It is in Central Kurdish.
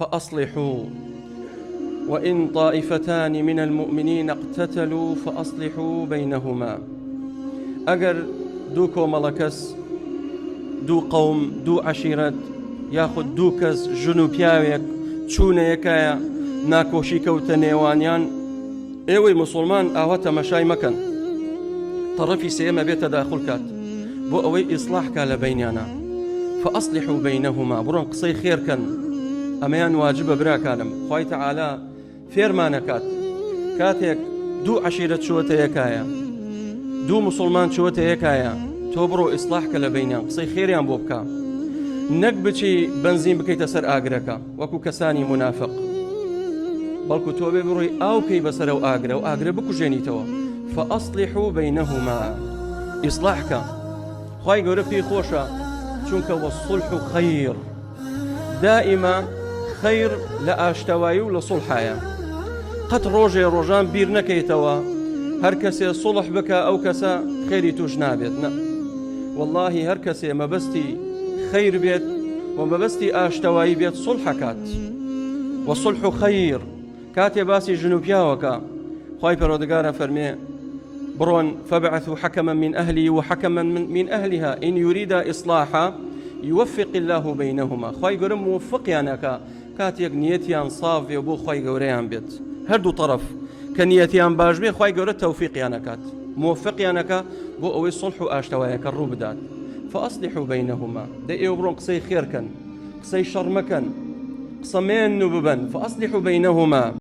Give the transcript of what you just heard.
فأصلحوا وإن طائفتان من المؤمنين اقتتلوا فأصلحوا بينهما. أجر دو كوملكس دو قوم دو عشيرت ياخد دو كس جنوبياويك چونە یەکایە ناکۆشی کەوتە نێوانیان، ئێوەی مسلمان ئاوا تەماشای مەکەن، تەڕەفی سێمە بێتە داخڵکات بۆ ئەوەی ئیسلاحکا لە بینیانە. فأصلحوا بينهما، بڕۆن قسەی خێرکەن، ئەمەیان واجبە براکانم. خوای تەعالا فێرمانەکات کاتێک دوو عەشیرەت چووەتە یەکایە، دوو مسلمان چووەتە یەکایە، تۆ بڕۆ ئیسلاحکە لە بینیان، قسەی خێریان بۆ بکە، نەک بچی بنزین بکەیتە سەر ئاگرەکە وەکو کەسانی منافق، بەڵکو تۆ بێ بڕۆی ئاو بکەی بەسەرە و ئاگرە و ئاگرە بکوژێنیتەوە. فأصلحوا بينهما، ئیسلاحکە. خوای گەورە پێی خۆشە، چونکە والصلح خەیر، دائما خەیر لە ئاشتەوایی و لە سڵحایە. قەت ڕۆژێ ڕۆژان بیر نەکەیتەوە هەر کەسێ سڵح بکە ئەو کەسە خێری توش نابێت. نە، واللهی هەر کەسێ مەبەستی خەیر بێت و مەبەستی ئاشتەوایی بێت سڵحەکات. والصلح خەیر. کاتێ باسی ژنوپیاوەکە، خوای پەروەردگارە فەرمێ بڕۆن فبعثوا حكما من أهله وحكما من أهلها إن يريد إصلاحا يوفق الله بينهما. خوای گەورە موفقیانەکە کاتێک نیەتیان صافێ بۆ خوای گەورەیان بێت، هەردوو طرف کە نیەتیان باش بێ خوای گەورە تەوفیقیانەکات، موفقیانەکە بۆ ئەوەی سڵح و ئاشتەوایەکە ڕوو بدات. فأصلحوا بينهما، دە ئێوە بڕۆن قسەی خێرکەن، قسەی شەڕ مەکەن، قسە مێن و ببەن. فأصلحوا بينهما.